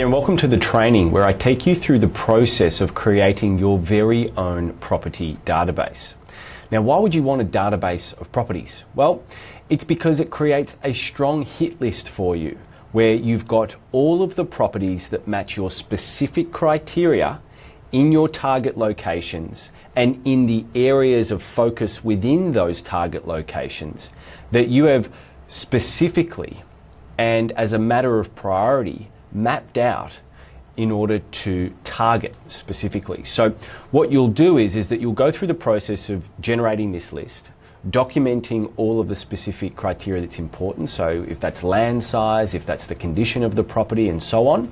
there, and welcome to the training where I take you through the process of creating your very own property database. Now, why would you want a database of properties? Well, it's because it creates a strong hit list for you where you've got all of the properties that match your specific criteria in your target locations and in the areas of focus within those target locations that you have specifically and as a matter of priority mapped out in order to target specifically. So what you'll do is that you'll go through the process of generating this list, documenting all of the specific criteria that's important. So if that's land size, if that's the condition of the property and so on,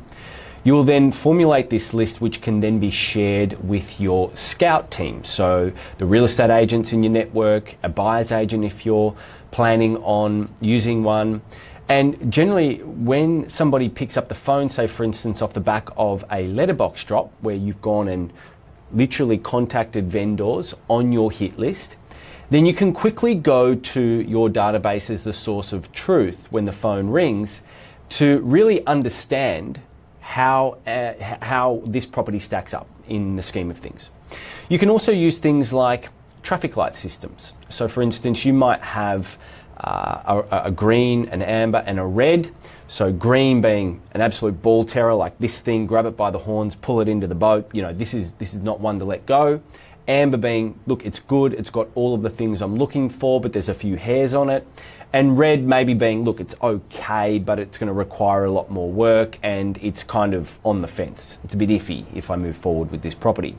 you will then formulate this list which can then be shared with your scout team. So the real estate agents in your network, a buyer's agent if you're planning on using one. And generally when somebody picks up the phone, say for instance off the back of a letterbox drop where you've gone and literally contacted vendors on your hit list, then you can quickly go to your database as the source of truth when the phone rings to really understand how this property stacks up in the scheme of things. You can also use things like traffic light systems. So for instance, you might have a green, an amber and a red. So green being an absolute ball terror, like this thing, grab it by the horns, pull it into the boat. You know, this is not one to let go. Amber being, look, it's good, it's got all of the things I'm looking for, but there's a few hairs on it. And red maybe being, look, it's okay, but it's going to require a lot more work and it's kind of on the fence. It's a bit iffy if I move forward with this property.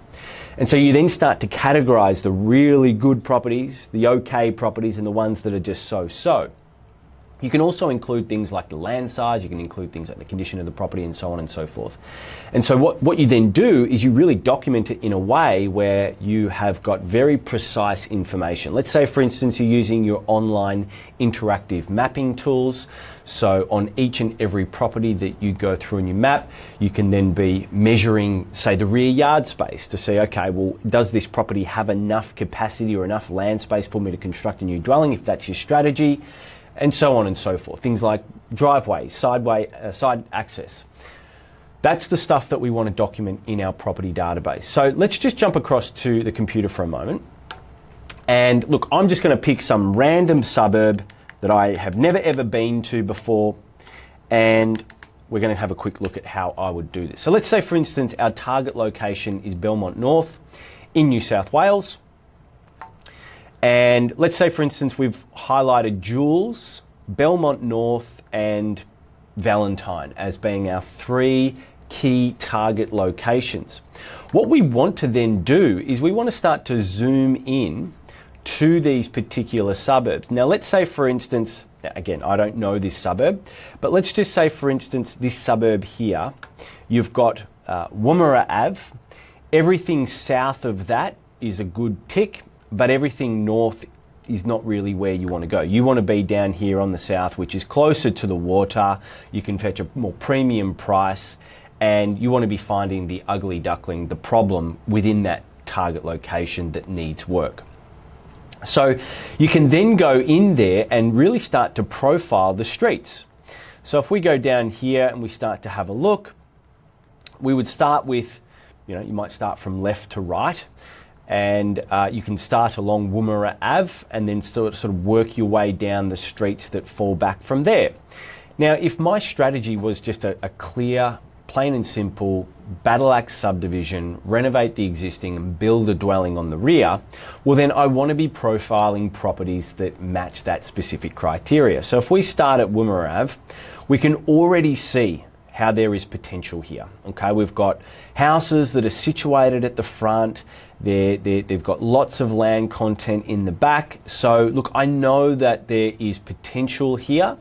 And so you then start to categorize the really good properties, the okay properties, and the ones that are just so-so. You can also include things like the land size, you can include things like the condition of the property and so on and so forth. And so what you then do is you really document it in a way where you have got very precise information. Let's say for instance you're using your online interactive mapping tools. So on each and every property that you go through and you map, you can then be measuring, say, the rear yard space to see, okay, well, does this property have enough capacity or enough land space for me to construct a new dwelling if that's your strategy? And so on and so forth. Things like driveway, side access. That's the stuff that we want to document in our property database. So let's just jump across to the computer for a moment. And look, I'm just going to pick some random suburb that I have never ever been to before. And we're going to have a quick look at how I would do this. So let's say, for instance, our target location is Belmont North in New South Wales. And let's say, for instance, we've highlighted Jules, Belmont North, and Valentine as being our three key target locations. What we want to then do is we want to start to zoom in to these particular suburbs. Now, let's say, for instance, again, I don't know this suburb, but let's just say, for instance, this suburb here, you've got Woomera Ave. Everything south of that is a good tick, but everything north is not really where you want to go. You want to be down here on the south, which is closer to the water. You can fetch a more premium price, and you want to be finding the ugly duckling, the problem within that target location that needs work. So you can then go in there and really start to profile the streets. So if we go down here and we start to have a look, we would start with, you might start from left to right. And you can start along Woomera Ave and then sort of work your way down the streets that fall back from there. Now, if my strategy was just a clear, plain and simple, battle axe subdivision, renovate the existing and build a dwelling on the rear, well then I want to be profiling properties that match that specific criteria. So if we start at Woomera Ave, we can already see how there is potential here. Okay, we've got houses that are situated at the front. They've got lots of land content in the back. So look, I know that there is potential here.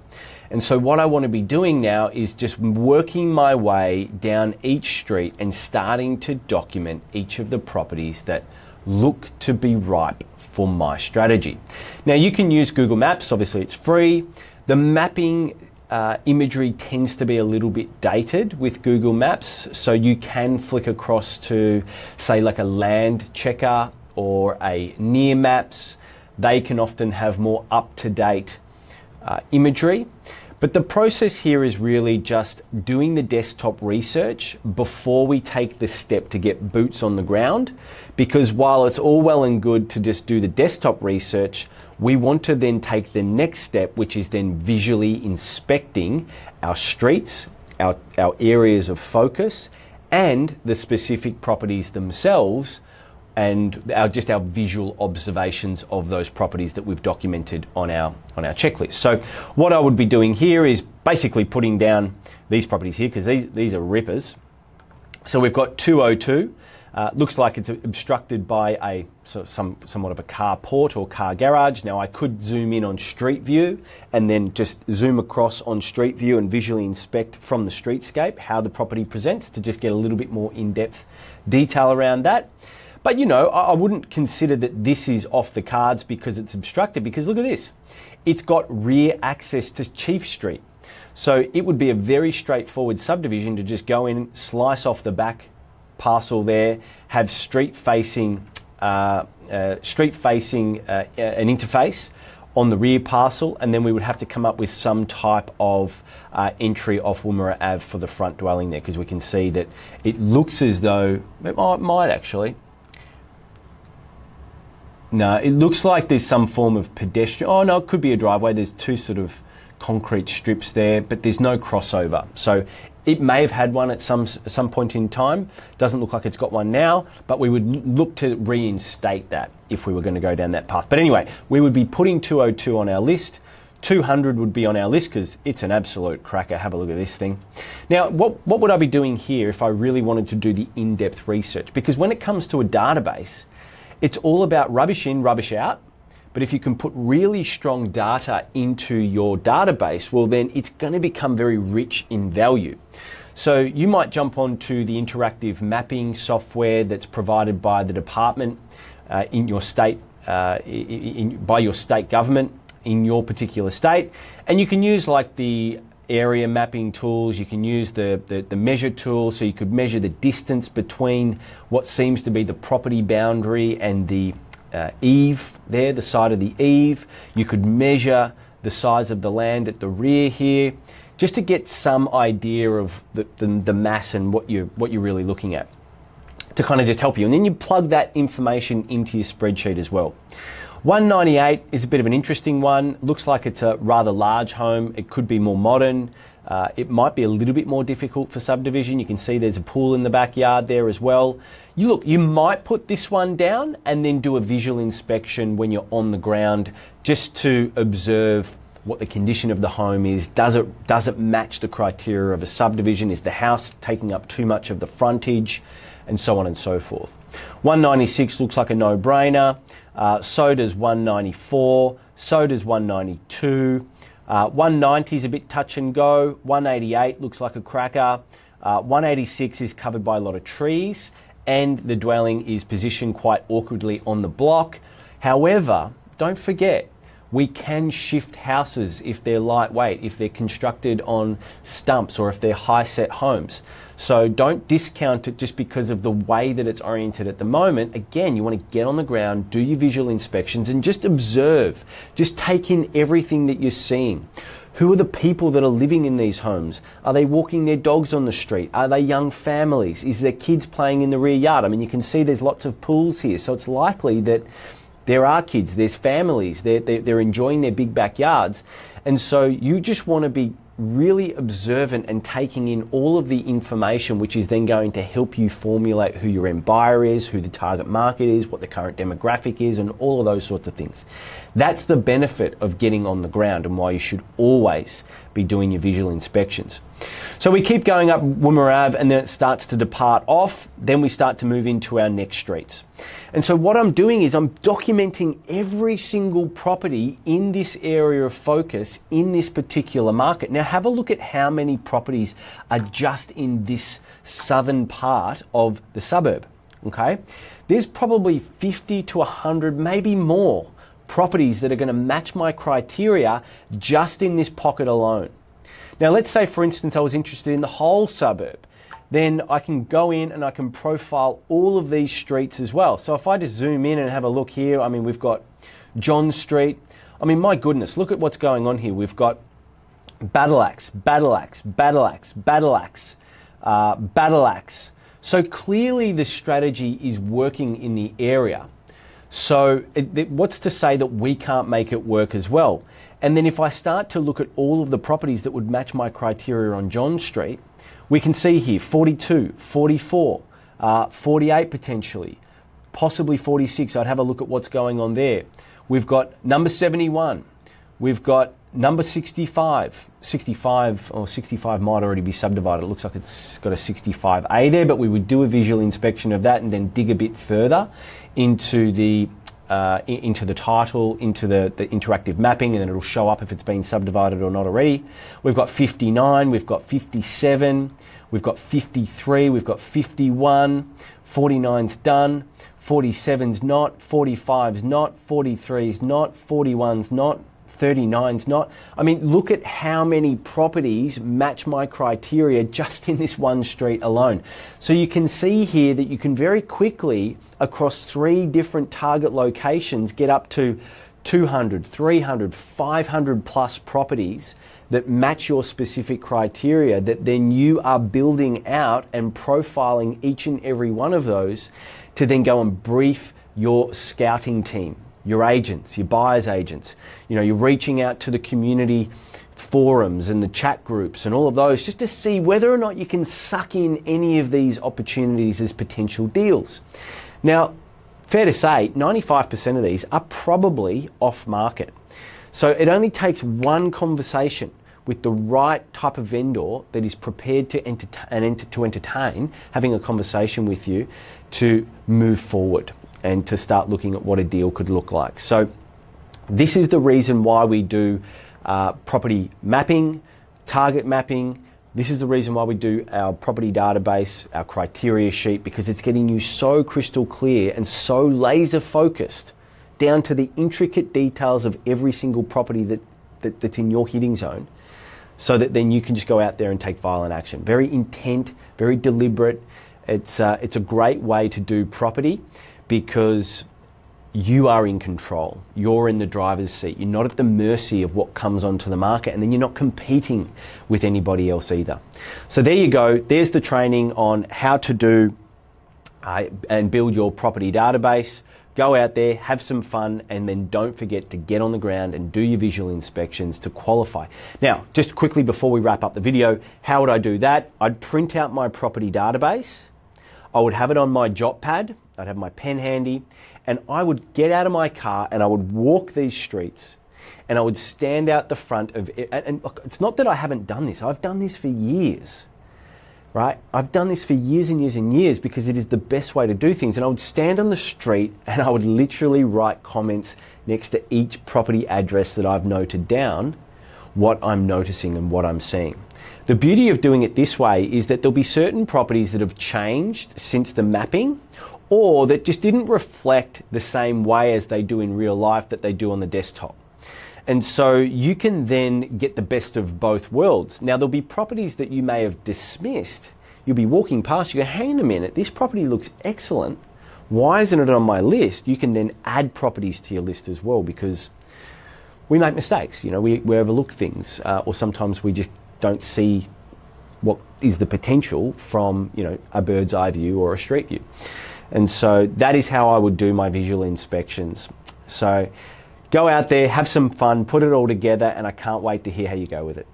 And so what I want to be doing now is just working my way down each street and starting to document each of the properties that look to be ripe for my strategy. Now you can use Google Maps, obviously it's free. The mapping imagery tends to be a little bit dated with Google Maps, so you can flick across to, say, like a land checker or a near maps. They can often have more up-to-date imagery. But the process here is really just doing the desktop research before we take the step to get boots on the ground, because while it's all well and good to just do the desktop research, we want to then take the next step, which is then visually inspecting our streets, our areas of focus, and the specific properties themselves, and our visual observations of those properties that we've documented on our checklist. So what I would be doing here is basically putting down these properties here, because these are rippers. So we've got 202. Looks like it's obstructed by somewhat of a carport or car garage. Now I could zoom in on Street View and then just zoom across on Street View and visually inspect from the streetscape how the property presents to just get a little bit more in-depth detail around that. But you know, I wouldn't consider that this is off the cards because it's obstructed, because look at this. It's got rear access to Chief Street. So it would be a very straightforward subdivision to just go in, slice off the back parcel there, have street-facing an interface on the rear parcel, and then we would have to come up with some type of entry off Woomera Ave for the front dwelling there, because we can see that it looks as though it might actually. No, it looks like there's some form of pedestrian. Oh no, it could be a driveway. There's two sort of concrete strips there, but there's no crossover. So it may have had one at some point in time. Doesn't look like it's got one now, but we would look to reinstate that if we were going to go down that path. But anyway, we would be putting 202 on our list. 200 would be on our list because it's an absolute cracker. Have a look at this thing. Now, what would I be doing here if I really wanted to do the in-depth research? Because when it comes to a database, it's all about rubbish in, rubbish out. But if you can put really strong data into your database, well, then it's going to become very rich in value. So you might jump onto the interactive mapping software that's provided by the department in your state, by your state government in your particular state. And you can use like the area mapping tools, you can use the measure tool, so you could measure the distance between what seems to be the property boundary and the eave there, the side of the eave. You could measure the size of the land at the rear here, just to get some idea of the mass and what you're really looking at, to kind of just help you. And then you plug that information into your spreadsheet as well. 198 is a bit of an interesting one. Looks like it's a rather large home. It could be more modern. It might be a little bit more difficult for subdivision. You can see there's a pool in the backyard there as well. You might put this one down and then do a visual inspection when you're on the ground, just to observe what the condition of the home is. Does it match the criteria of a subdivision? Is the house taking up too much of the frontage? And so on and so forth. 196 looks like a no-brainer. So does 194. So does 192. 190 is a bit touch and go. 188 looks like a cracker. 186 is covered by a lot of trees, and the dwelling is positioned quite awkwardly on the block. However, don't forget, we can shift houses if they're lightweight, if they're constructed on stumps, or if they're high-set homes. So don't discount it just because of the way that it's oriented at the moment. Again, you want to get on the ground, do your visual inspections, and just observe. Just take in everything that you're seeing. Who are the people that are living in these homes? Are they walking their dogs on the street? Are they young families? Is there kids playing in the rear yard? I mean, you can see there's lots of pools here, so it's likely that there are kids, there's families, they're enjoying their big backyards. And so you just want to be really observant and taking in all of the information, which is then going to help you formulate who your end buyer is, who the target market is, what the current demographic is, and all of those sorts of things. That's the benefit of getting on the ground, and why you should always be doing your visual inspections. So we keep going up Woomera Ave, and then it starts to depart off. Then we start to move into our next streets. And so what I'm doing is I'm documenting every single property in this area of focus in this particular market. Now have a look at how many properties are just in this southern part of the suburb, okay? There's probably 50 to 100, maybe more, properties that are going to match my criteria just in this pocket alone. Now let's say, for instance, I was interested in the whole suburb. Then I can go in and I can profile all of these streets as well. So if I just zoom in and have a look here, I mean, we've got John Street. I mean, my goodness, look at what's going on here. We've got battle axe, battle axe, battle axe, battle axe, battle axe. So clearly the strategy is working in the area. So what's to say that we can't make it work as well? And then if I start to look at all of the properties that would match my criteria on John Street, we can see here 42, 44, 48 potentially, possibly 46. I'd have a look at what's going on there. We've got number 71. We've got number 65. 65 might already be subdivided. It looks like it's got a 65A there, but we would do a visual inspection of that and then dig a bit further into the title, into the interactive mapping, and then it'll show up if it's been subdivided or not already. We've got 59, we've got 57, we've got 53, we've got 51, 49's done, 47's not, 45's not, 43's not, 41's not, 39's not. I mean, look at how many properties match my criteria just in this one street alone. So you can see here that you can very quickly, across 3 different target locations, get up to 200, 300, 500 plus properties that match your specific criteria, that then you are building out and profiling each and every one of those to then go and brief your scouting team, your agents, your buyer's agents. You know, you're reaching out to the community forums and the chat groups and all of those just to see whether or not you can suck in any of these opportunities as potential deals. Now, fair to say, 95% of these are probably off market. So it only takes one conversation with the right type of vendor that is prepared to entertain having a conversation with you to move forward and to start looking at what a deal could look like. So this is the reason why we do property mapping, target mapping. This is the reason why we do our property database, our criteria sheet, because it's getting you so crystal clear and so laser focused down to the intricate details of every single property that's in your hitting zone, so that then you can just go out there and take violent action. Very intent, very deliberate. It's a great way to do property because you are in control. You're in the driver's seat. You're not at the mercy of what comes onto the market, and then you're not competing with anybody else either. So there you go. There's the training on how to do and build your property database. Go out there, have some fun, and then don't forget to get on the ground and do your visual inspections to qualify. Now, just quickly before we wrap up the video, how would I do that? I'd print out my property database. I would have it on my jot pad. I'd have my pen handy, and I would get out of my car and I would walk these streets and I would stand out the front of it. And look, it's not that I haven't done this. I've done this for years, right? I've done this for years and years and years because it is the best way to do things. And I would stand on the street and I would literally write comments next to each property address that I've noted down, what I'm noticing and what I'm seeing. The beauty of doing it this way is that there'll be certain properties that have changed since the mapping, or that just didn't reflect the same way as they do in real life that they do on the desktop. And so you can then get the best of both worlds. Now, there'll be properties that you may have dismissed. You'll be walking past, you go, hang on a minute, this property looks excellent. Why isn't it on my list? You can then add properties to your list as well, because we make mistakes. You know, we overlook things, or sometimes we just don't see what is the potential from, you know, a bird's eye view or a street view. And so that is how I would do my visual inspections. So go out there, have some fun, put it all together, and I can't wait to hear how you go with it.